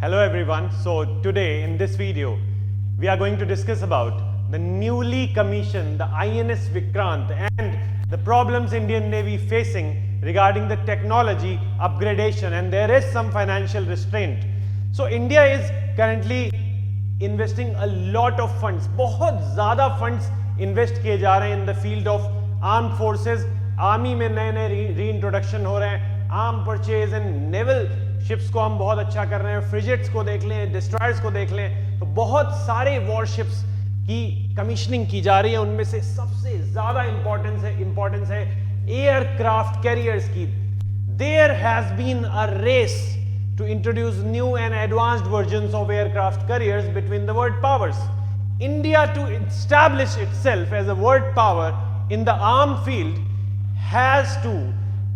Hello everyone. So today in this video we are going to discuss about the newly commissioned the INS Vikrant and the problems Indian Navy facing regarding the technology upgradation, and there is some financial restraint. So India is currently investing a lot of funds, बहुत ज़्यादा funds invest किए जा रहे हैं in the field of armed forces. Army में नए नए reintroduction हो रहे हैं, arm purchase and naval ships को हम बहुत अच्छा कर रहे हैं, फ्रिगेट्स को देख लें, डिस्ट्रॉयर्स को देख लें, तो बहुत सारे वॉरशिप्स की कमीशनिंग की जा रही है. उनमें से सबसे ज्यादा इंपॉर्टेंस है एयरक्राफ्ट कैरियर्स की. There has been a race to introduce new and advanced versions of aircraft carriers between the world powers. India, to establish itself as a world power in the armed field, has to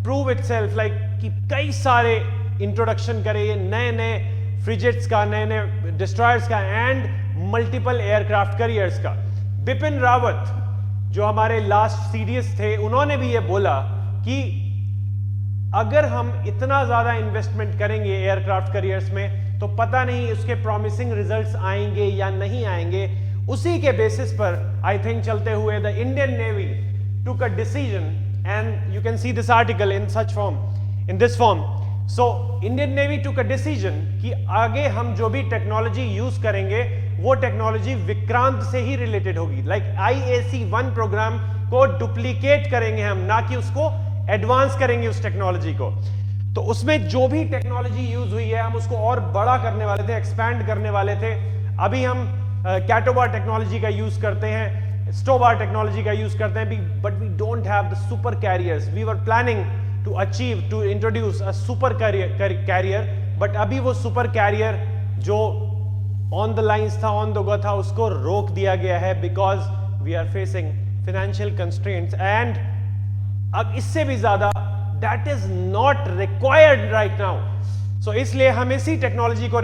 prove itself, like कि कई सारे introduction करे, नए नए frigates का, नए नए destroyers का एंड मल्टीपल एयरक्राफ्ट कैरियर्स का. बिपिन रावत जो हमारे लास्ट सीडीएस थे, उन्होंने भी ये बोला कि अगर हम इतना ज्यादा इन्वेस्टमेंट करेंगे एयरक्राफ्ट कैरियर्स में तो पता नहीं उसके प्रॉमिसिंग रिजल्ट्स आएंगे या नहीं आएंगे. उसी के बेसिस पर आई थिंक चलते हुए the Indian navy took a decision, and you can see this article in such form, in this form. So Indian navy took a decision कि आगे हम जो भी टेक्नोलॉजी यूज करेंगे वो टेक्नोलॉजी विक्रांत से ही रिलेटेड होगी. लाइक IAC-1 प्रोग्राम को डुप्लीकेट करेंगे हम, ना कि उसको एडवांस करेंगे उस टेक्नोलॉजी को. तो उसमें जो भी टेक्नोलॉजी यूज हुई है हम उसको और बड़ा करने वाले थे, एक्सपैंड करने वाले थे. अभी हम कैटोबार टेक्नोलॉजी का यूज करते हैं, स्टोबार टेक्नोलॉजी का यूज करते हैं, but we don't have the super carriers. We were planning to introduce a super carrier, but अभी वो सुपर कैरियर जो ऑन द लाइंस था, ऑन द गो था, उसको रोक दिया गया है because we are facing financial constraints. And अब इससे भी ज्यादा that is not required right now. So इसलिए हम इसी टेक्नोलॉजी को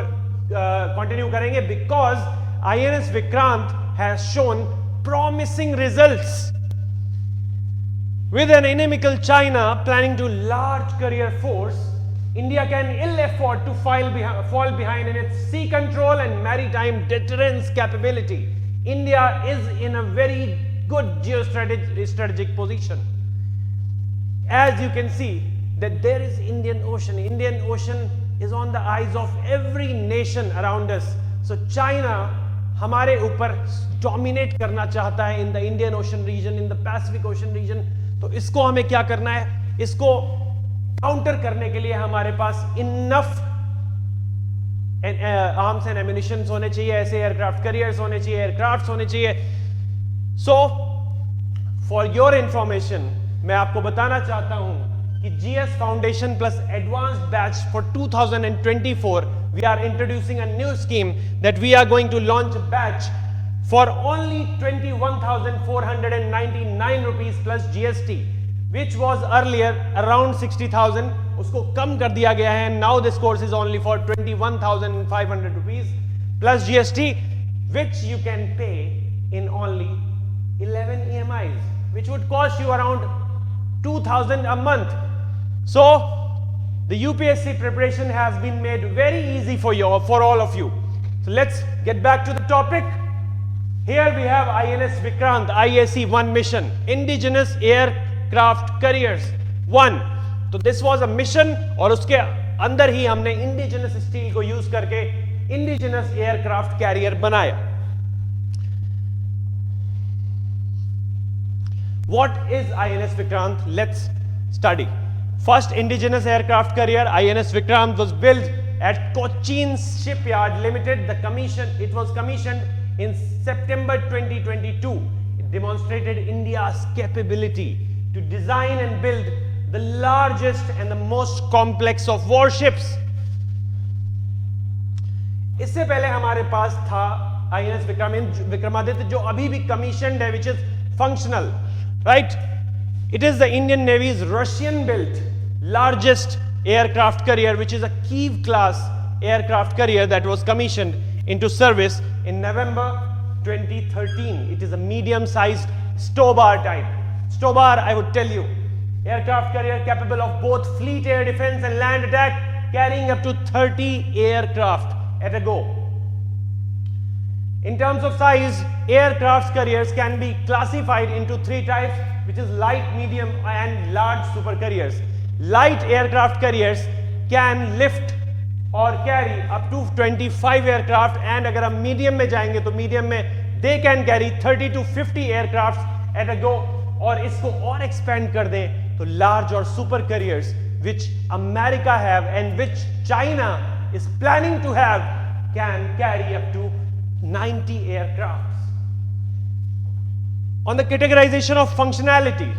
कंटिन्यू करेंगे because INS Vikrant has shown promising results. With an inimical China planning to large career force, India can ill afford to fall behind in its sea control and maritime deterrence capability. India is in a very good geostrategic position. As you can see that there is Indian Ocean. Indian Ocean is on the eyes of every nation around us. So China हमारे ऊपर dominate करना चाहता है in the Indian Ocean region, in the Pacific Ocean region. तो इसको हमें क्या करना है, इसको काउंटर करने के लिए हमारे पास इनफ आर्म्स एंड एम्युनिशंस होने चाहिए, ऐसे एयरक्राफ्ट कैरियर्स होने चाहिए, एयरक्राफ्ट्स होने चाहिए. सो फॉर योर इंफॉर्मेशन मैं आपको बताना चाहता हूं कि GS foundation plus advanced batch for 2024 we are introducing a new scheme that we are going to launch a batch for only 21,499 rupees plus GST, which was earlier around 60,000. उसको कम कर दिया गया है. Now this course is only for 21,500 rupees plus GST, which you can pay in only 11 EMIs, which would cost you around 2,000 a month. So the UPSC preparation has been made very easy for all of you. So let's get back to the topic. Here we have INS Vikrant IAC-1 mission, indigenous aircraft carriers 1. तो this was a mission और उसके अंदर ही हमने indigenous steel को use करके indigenous aircraft carrier बनाया. What is INS Vikrant? Let's study. First indigenous aircraft carrier INS Vikrant was built at Cochin Shipyard Limited. It was commissioned in September 2022. It demonstrated India's capability to design and build the largest and the most complex of warships. इससे पहले हमारे पास था INS Vikramaditya जो अभी भी commissioned है, which is functional, right? It is the Indian Navy's Russian-built largest aircraft carrier, which is a Kiev class aircraft carrier that was commissioned into service in November 2013. It is a medium-sized Stobar type. Stobar, I would tell you, aircraft carrier capable of both fleet air defense and land attack, carrying up to 30 aircraft at a go. In terms of size, aircraft carriers can be classified into three types, which is light, medium and large super carriers. Light aircraft carriers can lift or carry up to 25 aircraft, and अगर हम medium में जाएंगे तो medium में they can carry 30 to 50 aircraft at a go. और इसको और expand कर दें तो large और super carriers which America have and which China is planning to have can carry up to 90 aircrafts. On the categorization of functionality,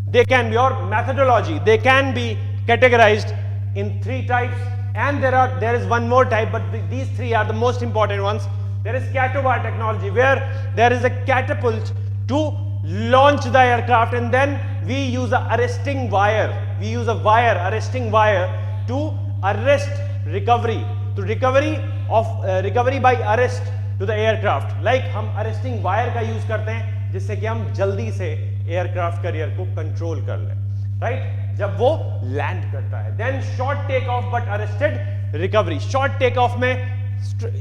they can be, or methodology, they can be categorized in three types, and there is one more type, but these three are the most important ones. There is catobar technology, where there is a catapult to launch the aircraft, and then we use a arresting wire. We use a wire, arresting wire, to arrest recovery, to recovery by arrest to the aircraft. Like हम arresting wire का use करते हैं जिससे कि हम जल्दी से aircraft carrier को control कर लें, right? जब वो land करता है. Then short take off but arrested recovery. Short take off में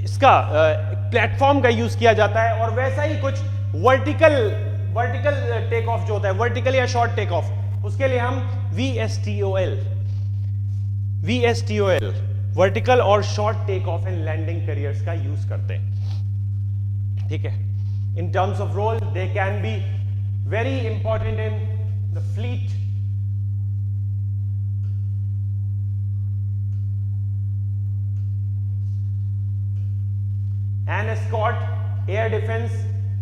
इसका प्लेटफॉर्म का यूज किया जाता है, और वैसा ही कुछ वर्टिकल टेक ऑफ जो होता है, वर्टिकल या शॉर्ट टेक ऑफ, उसके लिए हम VSTOL वर्टिकल और short take off and landing carriers का यूज करते हैं. ठीक है. In terms of role they can be very important in the fleet. And escort, air defense,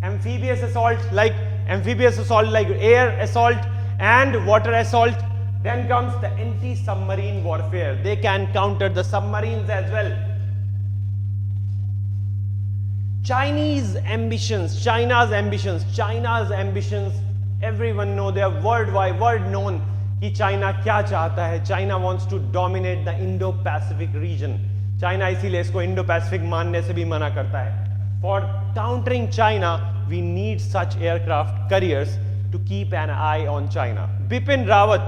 amphibious assault like air assault and water assault. Then comes the anti-submarine warfare. They can counter the submarines as well. China's ambitions. Everyone know, they are world known कि China क्या चाहता है. China wants to dominate the Indo-Pacific region. China इसीलिए इसको Indo Pacific मानने से भी मना करता है. For countering China we need such aircraft carriers to keep an eye on China. Bipin Rawat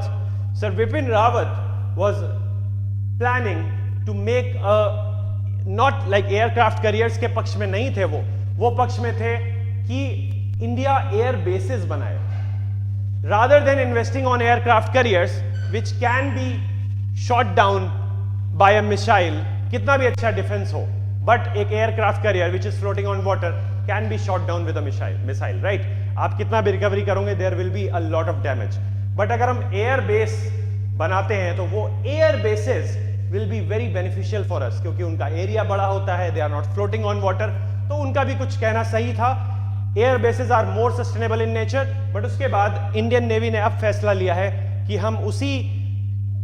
was planning to make not like aircraft carriers के पक्ष में नहीं थे, वो पक्ष में थे कि इंडिया एयर बेसिस बनाए, rather than investing on aircraft carriers which can be shot down by a missile. कितना भी अच्छा डिफेंस हो, बट एक aircraft carrier which is floating on water can be shot down with a missile, right? आप कितना भी recovery करोगे, there will be a lot of damage. But अगर हम एयर बेस बनाते हैं तो वो air bases will be very beneficial for us, क्योंकि उनका एरिया बड़ा होता है, they are not floating on water. तो उनका भी कुछ कहना सही था. Air bases are more sustainable in nature. But उसके बाद इंडियन नेवी ने अब फैसला लिया है कि हम उसी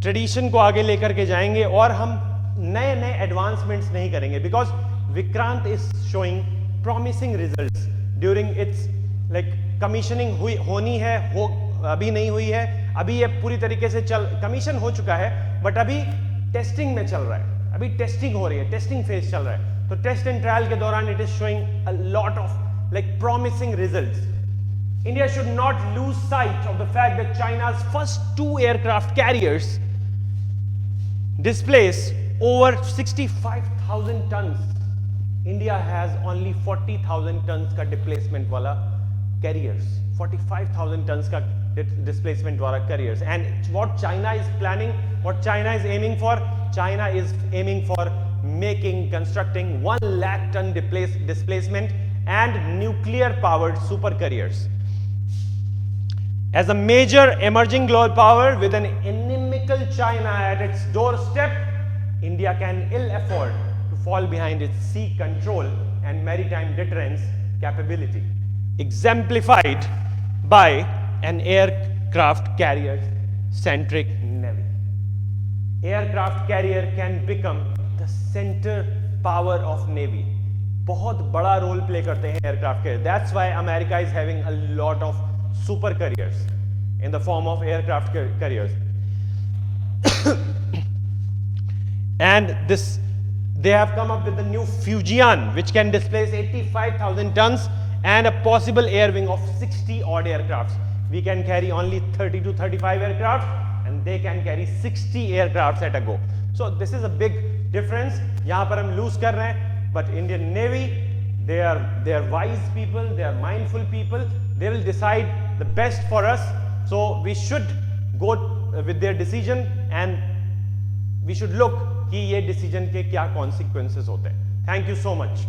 ट्रेडिशन को आगे लेकर के जाएंगे और हम नए एडवांसमेंट्स नहीं करेंगे, because Vikrant is showing promising results during its like commissioning होनी है, अभी नहीं हुई है. अभी ये पूरी तरीके से कमीशन हो चुका है, बट अभी टेस्टिंग में चल रहा है, अभी टेस्टिंग हो रही है, टेस्टिंग फेज चल रहा है. तो टेस्ट एंड ट्रायल के दौरान it is showing a lot of like promising results. India should not lose sight of the fact that China's first 2 aircraft carriers displace over 65,000 tons. India has only 40,000 tons का displacement वाला carriers, 45,000 tons का displacement वाला carriers. And what China is planning, what China is aiming for, China is aiming for constructing 1 lakh ton displacement and nuclear powered super carriers. As a major emerging global power with an inimical China at its doorstep, India can ill afford to fall behind its sea control and maritime deterrence capability, exemplified by an aircraft carrier centric navy. Aircraft carrier can become the center power of navy. बहुत बड़ा role play करते हैं aircraft carrier. That's why America is having a lot of super carriers in the form of aircraft carriers. And they have come up with the new Fujian, which can displace 85,000 tons and a possible air wing of 60 odd aircrafts. We can carry only 30 to 35 aircraft, and they can carry 60 aircrafts at a go. So this is a big difference. यहाँ पर हम lose कर रहे हैं, but Indian Navy, they are wise people, they are mindful people, they will decide the best for us. So we should go with their decision and we should look कि ये decision के क्या consequences होते हैं. Thank you so much.